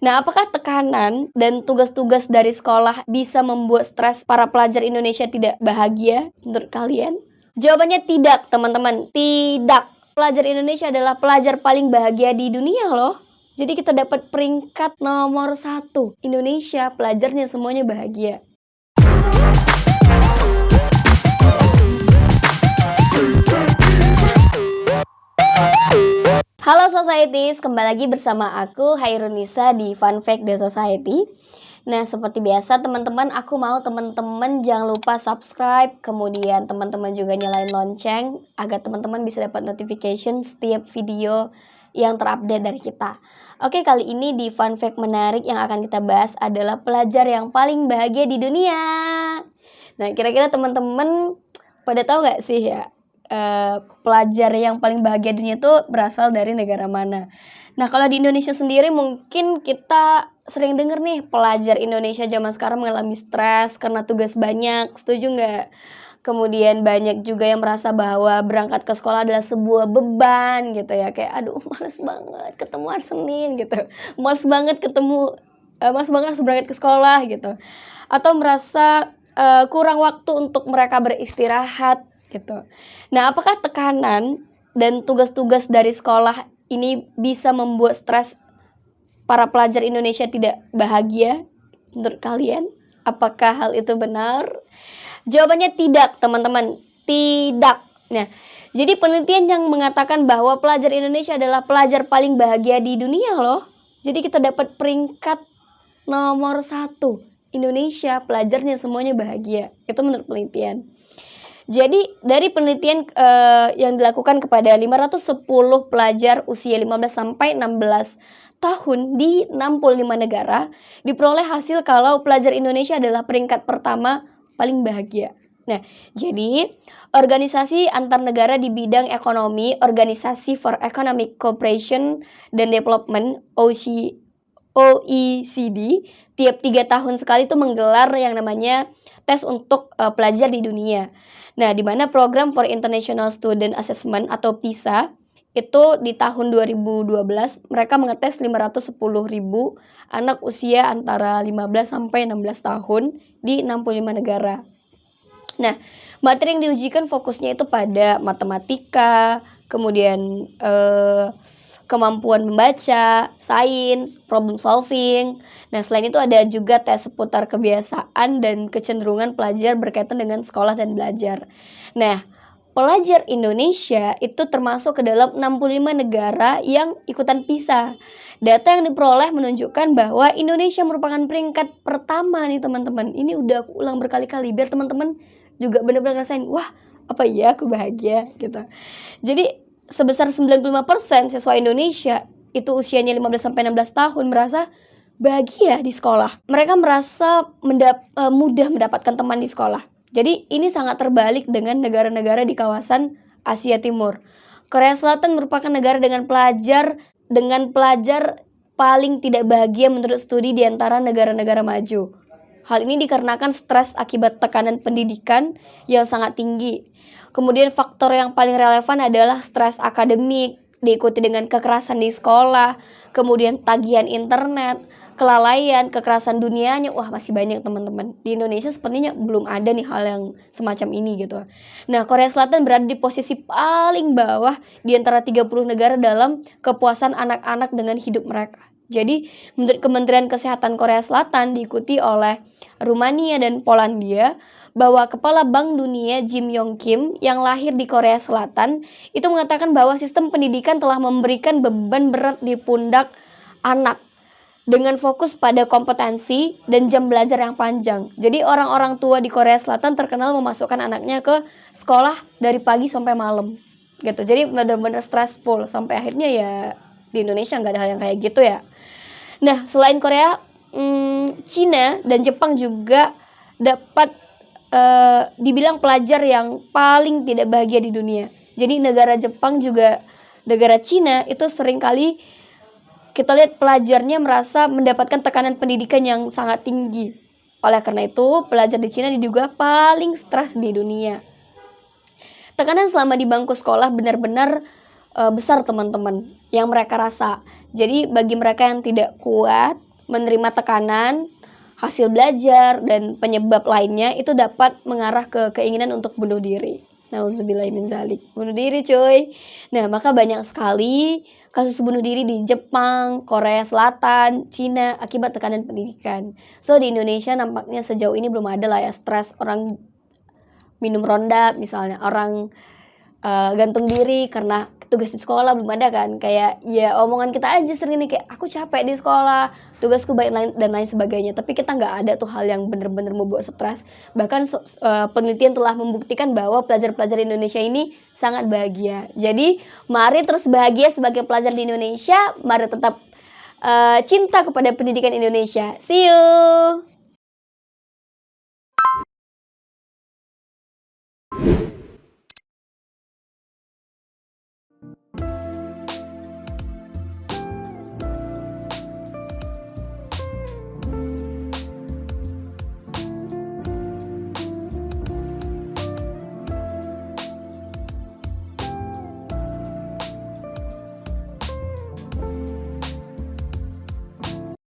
Nah, apakah tekanan dan tugas-tugas dari sekolah bisa membuat stres para pelajar Indonesia tidak bahagia menurut kalian? Jawabannya tidak, teman-teman. Tidak. Pelajar Indonesia adalah pelajar paling bahagia di dunia loh. Jadi kita dapat peringkat nomor 1. Indonesia, pelajarnya semuanya bahagia. Halo Societies, kembali lagi bersama aku Hairunisa di Fun Fact The Society. Nah, seperti biasa teman-teman, aku mau teman-teman jangan lupa subscribe, kemudian teman-teman juga nyalain lonceng agar teman-teman bisa dapat notification setiap video yang terupdate dari kita. Oke, kali ini di Fun Fact menarik yang akan kita bahas adalah pelajar yang paling bahagia di dunia. Nah, kira-kira teman-teman pada tahu nggak sih ya? Pelajar yang paling bahagia dunia itu berasal dari negara mana. Nah, kalau di Indonesia sendiri mungkin kita sering dengar nih pelajar Indonesia zaman sekarang mengalami stres karena tugas banyak, setuju nggak? Kemudian banyak juga yang merasa bahwa berangkat ke sekolah adalah sebuah beban gitu ya, kayak aduh males banget ketemu hari Senin gitu, males banget males banget harus berangkat ke sekolah gitu, atau merasa kurang waktu untuk mereka beristirahat gitu. Nah, apakah tekanan dan tugas-tugas dari sekolah ini bisa membuat stres para pelajar Indonesia tidak bahagia menurut kalian? Apakah hal itu benar? Jawabannya tidak, teman-teman. Tidak. Nah, jadi penelitian yang mengatakan bahwa pelajar Indonesia adalah pelajar paling bahagia di dunia loh. Jadi kita dapat peringkat nomor 1. Indonesia, pelajarnya semuanya bahagia. Itu menurut penelitian. Jadi dari penelitian yang dilakukan kepada 510 pelajar usia 15 sampai 16 tahun di 65 negara, diperoleh hasil kalau pelajar Indonesia adalah peringkat pertama paling bahagia. Nah, jadi organisasi antar negara di bidang ekonomi, Organisasi for Economic Cooperation dan Development OECD, tiap 3 tahun sekali itu menggelar yang namanya tes untuk pelajar di dunia. Nah, di mana program for International Student Assessment atau PISA itu di tahun 2012 mereka mengetes 510.000 anak usia antara 15 sampai 16 tahun di 65 negara. Nah, materi yang diujikan fokusnya itu pada matematika, kemudian kemampuan membaca, sains, problem solving. Nah, selain itu ada juga tes seputar kebiasaan dan kecenderungan pelajar berkaitan dengan sekolah dan belajar. Nah, pelajar Indonesia itu termasuk ke dalam 65 negara yang ikutan PISA. Data yang diperoleh menunjukkan bahwa Indonesia merupakan peringkat pertama nih teman-teman. Ini udah aku ulang berkali-kali biar teman-teman juga benar-benar ngerasain, wah apa iya aku bahagia gitu. Jadi sebesar 95% siswa Indonesia itu usianya 15 sampai 16 tahun merasa bahagia di sekolah. Mereka merasa mudah mendapatkan teman di sekolah. Jadi ini sangat terbalik dengan negara-negara di kawasan Asia Timur. Korea Selatan merupakan negara dengan pelajar paling tidak bahagia menurut studi di antara negara-negara maju. Hal ini dikarenakan stres akibat tekanan pendidikan yang sangat tinggi. Kemudian faktor yang paling relevan adalah stres akademik, diikuti dengan kekerasan di sekolah, kemudian tagihan internet, kelalaian, kekerasan dunianya. Wah, masih banyak teman-teman. Di Indonesia sepertinya belum ada nih hal yang semacam ini gitu. Nah, Korea Selatan berada di posisi paling bawah di antara 30 negara dalam kepuasan anak-anak dengan hidup mereka. Jadi, menurut Kementerian Kesehatan Korea Selatan diikuti oleh Rumania dan Polandia, bahwa Kepala Bank Dunia Jim Yong Kim yang lahir di Korea Selatan itu mengatakan bahwa sistem pendidikan telah memberikan beban berat di pundak anak dengan fokus pada kompetensi dan jam belajar yang panjang. Jadi orang-orang tua di Korea Selatan terkenal memasukkan anaknya ke sekolah dari pagi sampai malam gitu. Jadi benar-benar stressful sampai akhirnya ya di Indonesia nggak ada hal yang kayak gitu ya. Nah, selain Korea, Cina dan Jepang juga dapat dibilang pelajar yang paling tidak bahagia di dunia. Jadi negara Jepang juga negara Cina itu seringkali kita lihat pelajarnya merasa mendapatkan tekanan pendidikan yang sangat tinggi. Oleh karena itu, pelajar di Cina diduga paling stres di dunia. Tekanan selama di bangku sekolah benar-benar besar teman-teman yang mereka rasa. Jadi bagi mereka yang tidak kuat menerima tekanan, hasil belajar, dan penyebab lainnya itu dapat mengarah ke keinginan untuk bunuh diri. Nauzubillahi min dzalik. Bunuh diri, cuy. Nah, maka banyak sekali kasus bunuh diri di Jepang, Korea Selatan, Cina akibat tekanan pendidikan. So, di Indonesia nampaknya sejauh ini belum ada lah ya stres orang minum ronda, misalnya orang gantung diri karena tugas di sekolah, belum ada kan. Kayak ya omongan kita aja sering nih kayak aku capek di sekolah, tugasku banyak dan lain sebagainya. Tapi kita nggak ada tuh hal yang bener-bener membuat stres. Bahkan penelitian telah membuktikan bahwa pelajar-pelajar Indonesia ini sangat bahagia. Jadi mari terus bahagia sebagai pelajar di Indonesia. Mari tetap cinta kepada pendidikan Indonesia. See you.